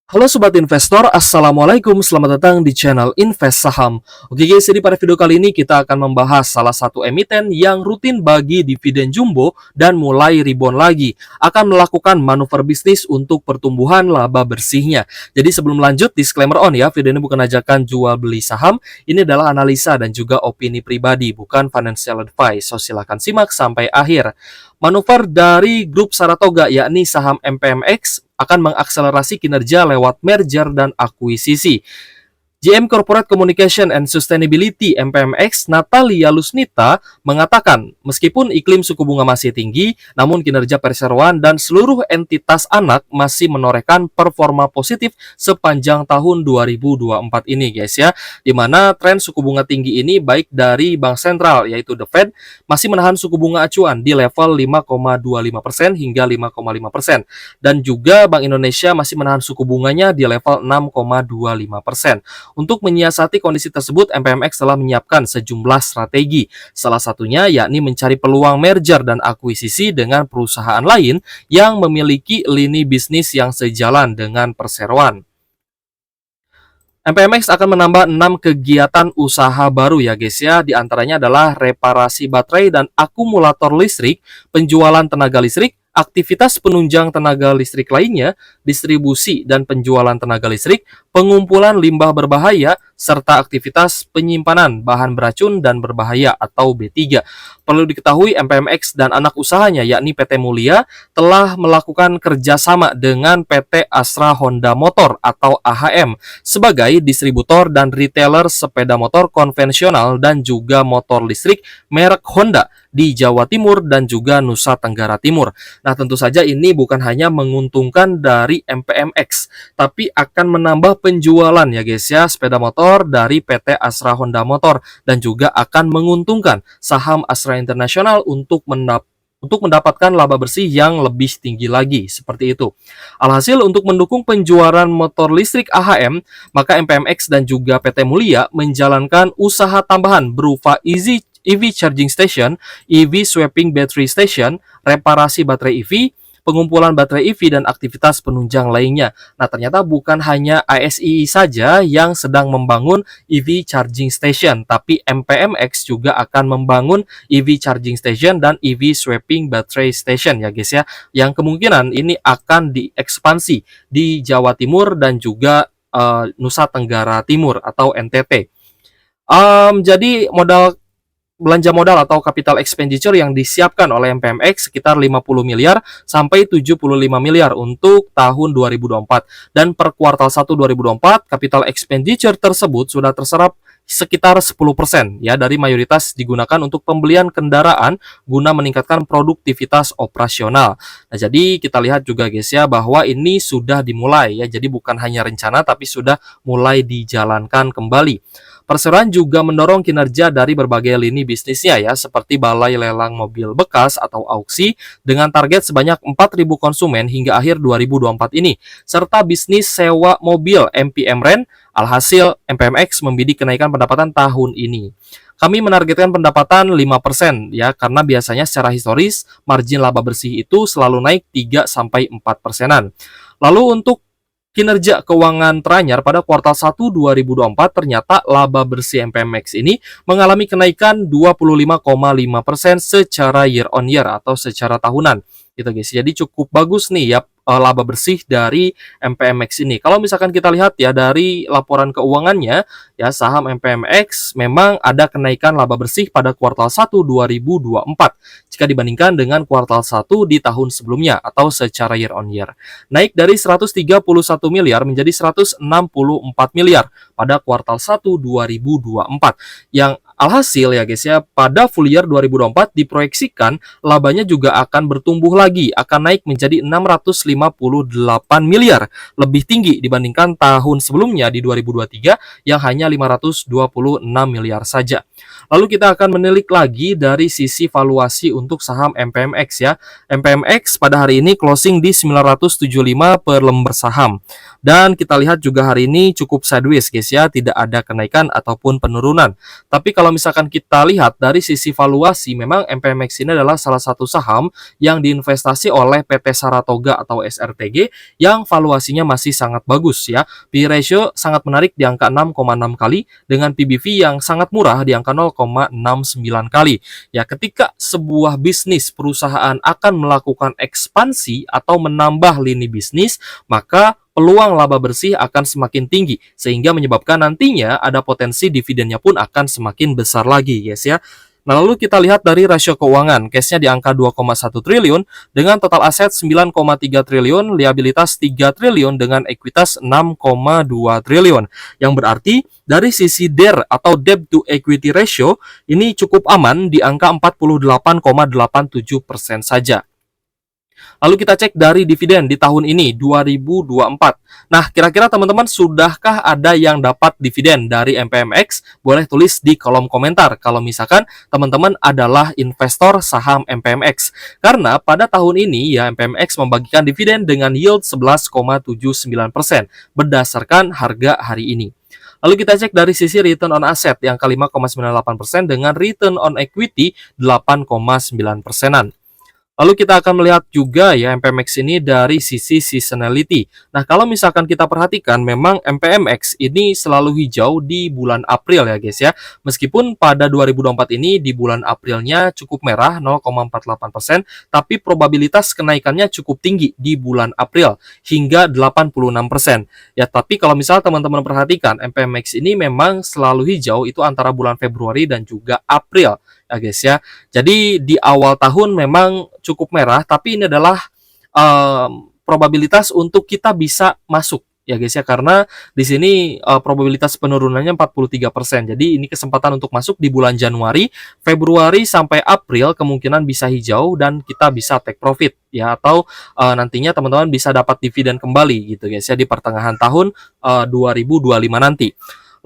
Halo Sobat Investor, Assalamualaikum, selamat datang di channel Invest Saham. Oke guys, jadi pada video kali ini kita akan membahas salah satu emiten yang rutin bagi dividen jumbo dan mulai rebound lagi. Akan melakukan manuver bisnis untuk pertumbuhan laba bersihnya. Jadi sebelum lanjut, disclaimer on ya, video ini bukan ajakan jual beli saham. Ini adalah analisa dan juga opini pribadi, bukan financial advice. So silahkan simak sampai akhir. Manuver dari grup Saratoga yakni saham MPMX akan mengakselerasi kinerja lewat merger dan akuisisi. GM Corporate Communication and Sustainability MPMX Natalia Lusnita mengatakan, meskipun iklim suku bunga masih tinggi, namun kinerja perseroan dan seluruh entitas anak masih menorehkan performa positif sepanjang tahun 2024 ini guys ya. Di mana tren suku bunga tinggi ini baik dari Bank Sentral yaitu The Fed masih menahan suku bunga acuan di level 5,25% hingga 5,5%. Dan juga Bank Indonesia masih menahan suku bunganya di level 6,25%. Untuk menyiasati kondisi tersebut, MPMX telah menyiapkan sejumlah strategi. Salah satunya yakni mencari peluang merger dan akuisisi dengan perusahaan lain yang memiliki lini bisnis yang sejalan dengan perseroan. MPMX akan menambah 6 kegiatan usaha baru ya guys ya. Di antaranya adalah reparasi baterai dan akumulator listrik, penjualan tenaga listrik, aktivitas penunjang tenaga listrik lainnya, distribusi dan penjualan tenaga listrik, pengumpulan limbah berbahaya, serta aktivitas penyimpanan bahan beracun dan berbahaya atau B3. Perlu diketahui MPMX dan anak usahanya yakni PT Mulia telah melakukan kerjasama dengan PT Astra Honda Motor atau AHM sebagai distributor dan retailer sepeda motor konvensional dan juga motor listrik merek Honda di Jawa Timur dan juga Nusa Tenggara Timur. Nah, tentu saja ini bukan hanya menguntungkan dari MPMX, tapi akan menambah penjualan ya guys ya, sepeda motor dari PT Astra Honda Motor dan juga akan menguntungkan saham Astra International untuk mendapatkan laba bersih yang lebih tinggi lagi, seperti itu. Alhasil, untuk mendukung penjualan motor listrik AHM, maka MPMX dan juga PT Mulia menjalankan usaha tambahan berupa EV charging station, EV swapping battery station, reparasi baterai EV, pengumpulan baterai EV, dan aktivitas penunjang lainnya. Nah, ternyata bukan hanya ASI saja yang sedang membangun EV charging station, tapi MPMX juga akan membangun EV charging station dan EV swapping battery station ya guys ya, yang kemungkinan ini akan diekspansi di Jawa Timur dan juga Nusa Tenggara Timur atau NTT. Jadi belanja modal atau capital expenditure yang disiapkan oleh MPMX sekitar 50 miliar sampai 75 miliar untuk tahun 2024. Dan per kuartal 1 2024, capital expenditure tersebut sudah terserap sekitar 10% ya, dari mayoritas digunakan untuk pembelian kendaraan guna meningkatkan produktivitas operasional. Nah, jadi kita lihat juga guys ya bahwa ini sudah dimulai ya. Jadi bukan hanya rencana tapi sudah mulai dijalankan kembali. Perseroan juga mendorong kinerja dari berbagai lini bisnisnya ya, seperti balai lelang mobil bekas atau auksi dengan target sebanyak 4.000 konsumen hingga akhir 2024 ini, serta bisnis sewa mobil MPM Rent. Alhasil, MPMX membidik kenaikan pendapatan tahun ini. Kami menargetkan pendapatan 5% ya, karena biasanya secara historis margin laba bersih itu selalu naik 3-4%. Lalu untuk kinerja keuangan teranyar pada kuartal 1 2024, ternyata laba bersih MPMX ini mengalami kenaikan 25,5% secara year on year atau secara tahunan gitu guys. Jadi cukup bagus nih ya laba bersih dari MPMX ini. Kalau misalkan kita lihat ya dari laporan keuangannya ya, saham MPMX memang ada kenaikan laba bersih pada kuartal 1 2024 jika dibandingkan dengan kuartal 1 di tahun sebelumnya atau secara year on year. Naik dari 131 miliar menjadi 164 miliar pada kuartal 1 2024. Yang alhasil ya guys ya, pada full year 2024 diproyeksikan labanya juga akan bertumbuh lagi, akan naik menjadi 658 miliar, lebih tinggi dibandingkan tahun sebelumnya di 2023 yang hanya hanya 526 miliar saja. Lalu kita akan menilik lagi dari sisi valuasi untuk saham MPMX ya. MPMX pada hari ini closing di 975 per lembar saham. Dan kita lihat juga hari ini cukup sideways guys ya, tidak ada kenaikan ataupun penurunan. Tapi kalau misalkan kita lihat dari sisi valuasi, memang MPMX ini adalah salah satu saham yang diinvestasi oleh PT Saratoga atau SRTG yang valuasinya masih sangat bagus ya. P/E ratio sangat menarik di angka 6,6 kali dengan PBV yang sangat murah di angka 0,69 kali. Ya, ketika sebuah bisnis perusahaan akan melakukan ekspansi atau menambah lini bisnis, maka peluang laba bersih akan semakin tinggi sehingga menyebabkan nantinya ada potensi dividennya pun akan semakin besar lagi guys ya. Nah, lalu kita lihat dari rasio keuangan, cashnya di angka 2,1 triliun dengan total aset 9,3 triliun, liabilitas 3 triliun dengan ekuitas 6,2 triliun. Yang berarti dari sisi DER atau debt to equity ratio ini cukup aman di angka 48,87% saja. Lalu kita cek dari dividen di tahun ini 2024. Nah, kira-kira teman-teman sudahkah ada yang dapat dividen dari MPMX? Boleh tulis di kolom komentar kalau misalkan teman-teman adalah investor saham MPMX. Karena pada tahun ini ya MPMX membagikan dividen dengan yield 11,79% berdasarkan harga hari ini. Lalu kita cek dari sisi return on asset yang ke 5,98% dengan return on equity 8,9%-an. Lalu kita akan melihat juga ya MPMX ini dari sisi seasonality. Nah, kalau misalkan kita perhatikan memang MPMX ini selalu hijau di bulan April ya guys ya. Meskipun pada 2024 ini di bulan Aprilnya cukup merah 0,48%, tapi probabilitas kenaikannya cukup tinggi di bulan April hingga 86%. Ya, tapi kalau misal teman-teman perhatikan MPMX ini memang selalu hijau itu antara bulan Februari dan juga April ya guys ya. Jadi di awal tahun memang cukup merah, tapi ini adalah probabilitas untuk kita bisa masuk ya guys ya, karena di sini probabilitas penurunannya 43%. Jadi ini kesempatan untuk masuk di bulan Januari, Februari sampai April kemungkinan bisa hijau dan kita bisa take profit ya, atau nantinya teman-teman bisa dapat dividen kembali gitu guys ya di pertengahan tahun 2025 nanti.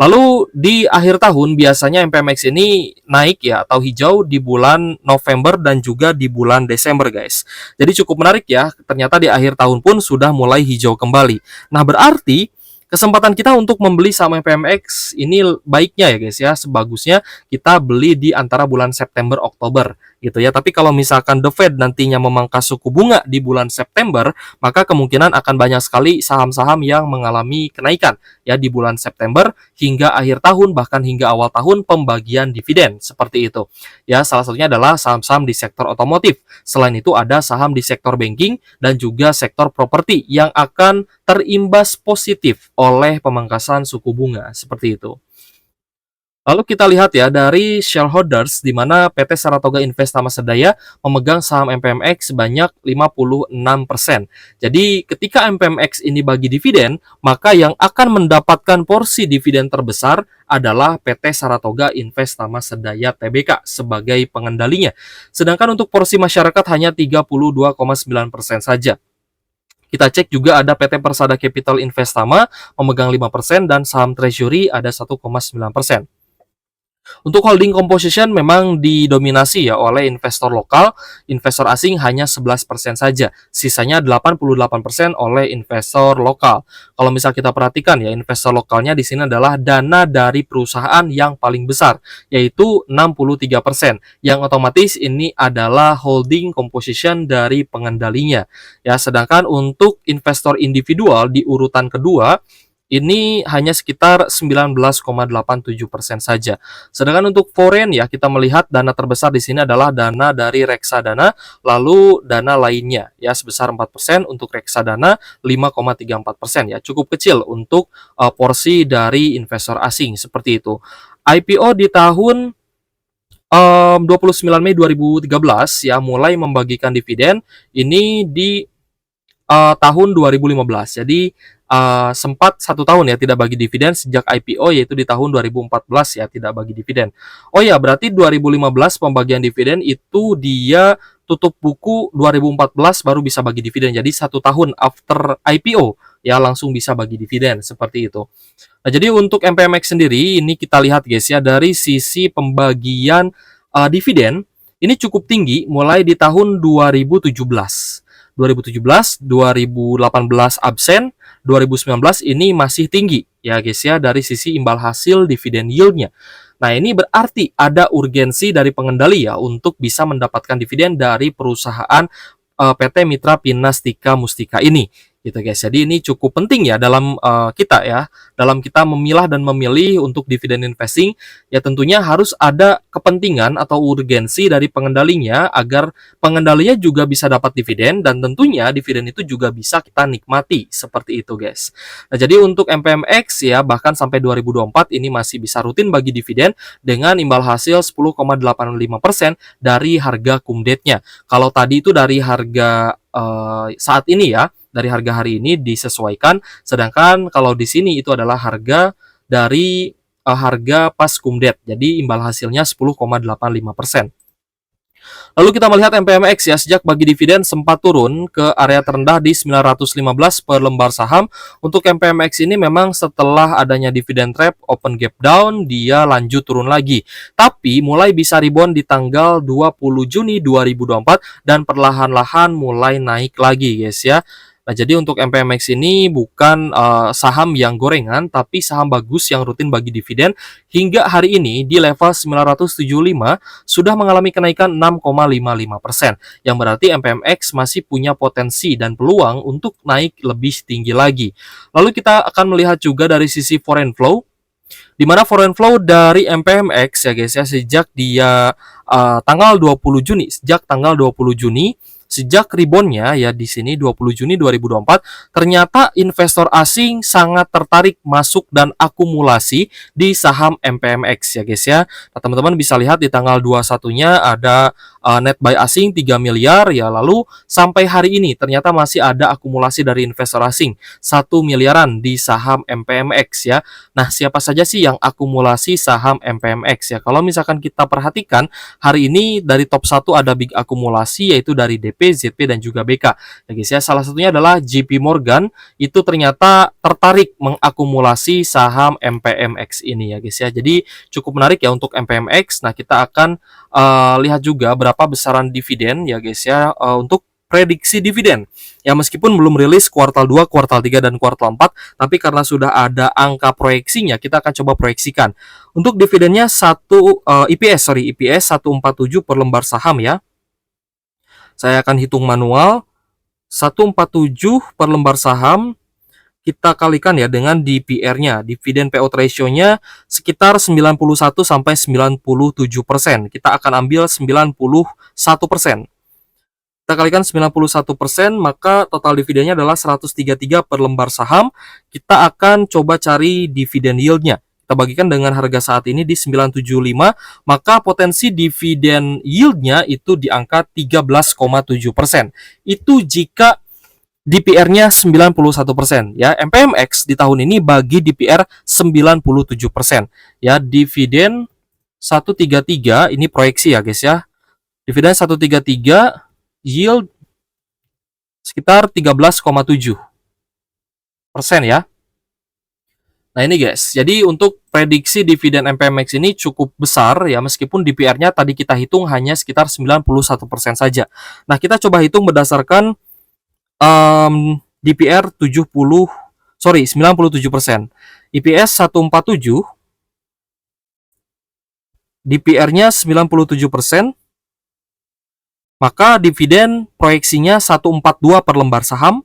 Lalu di akhir tahun biasanya MPMX ini naik ya atau hijau di bulan November dan juga di bulan Desember guys. Jadi cukup menarik ya, ternyata di akhir tahun pun sudah mulai hijau kembali. Nah, berarti kesempatan kita untuk membeli saham MPMX ini baiknya ya guys ya, sebagusnya kita beli di antara bulan September Oktober gitu ya. Tapi kalau misalkan The Fed nantinya memangkas suku bunga di bulan September, maka kemungkinan akan banyak sekali saham-saham yang mengalami kenaikan ya di bulan September hingga akhir tahun, bahkan hingga awal tahun pembagian dividen seperti itu. Ya, salah satunya adalah saham-saham di sektor otomotif. Selain itu ada saham di sektor banking dan juga sektor properti yang akan terimbas positif oleh pemangkasan suku bunga seperti itu. Lalu kita lihat ya dari shareholders di mana PT Saratoga Investama Sedaya memegang saham MPMX sebanyak 56%. Jadi ketika MPMX ini bagi dividen, maka yang akan mendapatkan porsi dividen terbesar adalah PT Saratoga Investama Sedaya Tbk sebagai pengendalinya. Sedangkan untuk porsi masyarakat hanya 32,9% saja. Kita cek juga ada PT Persada Capital Investama memegang 5% dan saham Treasury ada 1,9%. Untuk holding composition memang didominasi ya oleh investor lokal, investor asing hanya 11% saja. Sisanya 88% oleh investor lokal. Kalau misal kita perhatikan ya, investor lokalnya di sini adalah dana dari perusahaan yang paling besar, yaitu 63%. Yang otomatis ini adalah holding composition dari pengendalinya. Ya, sedangkan untuk investor individual di urutan kedua ini hanya sekitar 19,87% saja. Sedangkan untuk foreign ya, kita melihat dana terbesar di sini adalah dana dari reksadana, lalu dana lainnya ya sebesar 4%, untuk reksadana 5,34% ya. Cukup kecil untuk porsi dari investor asing seperti itu. IPO di tahun 29 Mei 2013 ya mulai membagikan dividen ini di tahun 2015. Jadi sempat 1 tahun ya tidak bagi dividen sejak IPO, yaitu di tahun 2014 ya tidak bagi dividen. Oh ya, berarti 2015 pembagian dividen itu dia tutup buku 2014 baru bisa bagi dividen. Jadi 1 tahun after IPO ya langsung bisa bagi dividen seperti itu. Nah, jadi untuk MPMX sendiri ini kita lihat guys ya dari sisi pembagian dividen ini cukup tinggi mulai di tahun 2017. 2017, 2018 absen, 2019 ini masih tinggi ya guys ya dari sisi imbal hasil dividen yieldnya. Nah, ini berarti ada urgensi dari pengendali ya untuk bisa mendapatkan dividen dari perusahaan PT Mitra Pinastika Mustika ini gitu guys. Jadi ini cukup penting ya dalam kita ya, dalam kita memilah dan memilih untuk dividen investing ya tentunya harus ada kepentingan atau urgensi dari pengendalinya agar pengendalinya juga bisa dapat dividen dan tentunya dividen itu juga bisa kita nikmati seperti itu guys. Nah, jadi untuk MPMX ya bahkan sampai 2024 ini masih bisa rutin bagi dividen dengan imbal hasil 10,85% dari harga kumdetnya. Kalau tadi itu dari harga saat ini ya, dari harga hari ini disesuaikan, sedangkan kalau di sini itu adalah harga dari harga pas kumdet. Jadi imbal hasilnya 10,85%. Lalu kita melihat MPMX ya, sejak bagi dividen sempat turun ke area terendah di 915 per lembar saham. Untuk MPMX ini memang setelah adanya dividen trap, open gap down, dia lanjut turun lagi. Tapi mulai bisa rebound di tanggal 20 Juni 2024 dan perlahan-lahan mulai naik lagi guys ya. Nah, jadi untuk MPMX ini bukan saham yang gorengan, tapi saham bagus yang rutin bagi dividen. Hingga hari ini di level 975 sudah mengalami kenaikan 6,55%, yang berarti MPMX masih punya potensi dan peluang untuk naik lebih tinggi lagi. Lalu kita akan melihat juga dari sisi foreign flow, di mana foreign flow dari MPMX ya guys ya sejak dia tanggal 20 Juni, sejak reboundnya ya di sini 20 Juni 2024 ternyata investor asing sangat tertarik masuk dan akumulasi di saham MPMX ya guys ya. Nah, teman-teman bisa lihat di tanggal 21-nya ada net buy asing 3 miliar ya, lalu sampai hari ini ternyata masih ada akumulasi dari investor asing 1 miliaran di saham MPMX ya. Nah, siapa saja sih yang akumulasi saham MPMX ya? Kalau misalkan kita perhatikan hari ini dari top 1 ada big akumulasi yaitu dari DP, ZP dan juga BK. Ya guys ya, salah satunya adalah JP Morgan itu ternyata tertarik mengakumulasi saham MPMX ini ya guys ya. Jadi cukup menarik ya untuk MPMX. Nah, kita akan lihat juga berapa besaran dividen ya guys ya untuk prediksi dividen. Ya meskipun belum rilis kuartal 2, kuartal 3 dan kuartal 4, tapi karena sudah ada angka proyeksinya, kita akan coba proyeksikan. Untuk dividennya IPS 147 per lembar saham ya. Saya akan hitung manual. 147 per lembar saham kita kalikan ya dengan DPR-nya, dividen payout ratio-nya sekitar 91 sampai 97%. Kita akan ambil 91%. Kita kalikan 91%, maka total dividennya adalah 133 per lembar saham. Kita akan coba cari dividen yield-nya. Kita bagikan dengan harga saat ini di 975, maka potensi dividen yield-nya itu di angka 13,7%. Itu jika DPR-nya 91% ya. MPMX di tahun ini bagi DPR 97%. Ya, dividen 133 ini proyeksi ya guys ya. Dividen 133 yield sekitar 13,7% ya. Nah ini guys, jadi untuk prediksi dividen MPMX ini cukup besar ya, meskipun DPR-nya tadi kita hitung hanya sekitar 91% saja. Nah kita coba hitung berdasarkan DPR 97%. IPS 147, DPR-nya 97%, maka dividen proyeksinya 142 per lembar saham.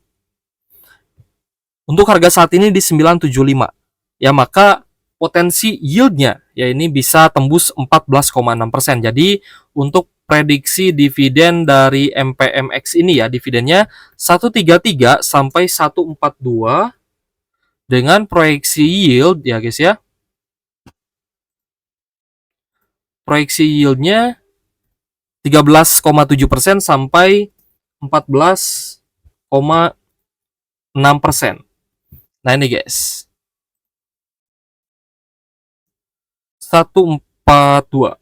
Untuk harga saat ini di 975. Ya, maka potensi yield-nya ya ini bisa tembus 14,6%. Jadi untuk prediksi dividen dari MPMX ini ya, dividennya 133 sampai 142 dengan proyeksi yield ya guys ya. Proyeksi yield-nya 13,7% sampai 14,6%. Nah ini guys, 142.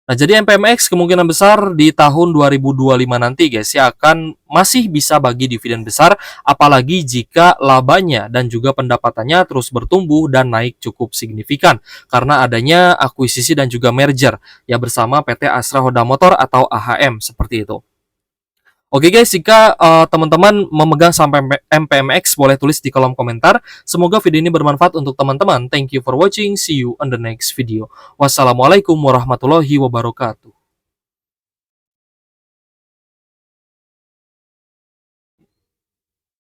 Nah, jadi MPMX kemungkinan besar di tahun 2025 nanti guys ya akan masih bisa bagi dividen besar, apalagi jika labanya dan juga pendapatannya terus bertumbuh dan naik cukup signifikan karena adanya akuisisi dan juga merger ya bersama PT Astra Honda Motor atau AHM seperti itu. Oke guys, jika teman-teman memegang sampai MPMX boleh tulis di kolom komentar. Semoga video ini bermanfaat untuk teman-teman. Thank you for watching. See you on the next video. Wassalamualaikum warahmatullahi wabarakatuh.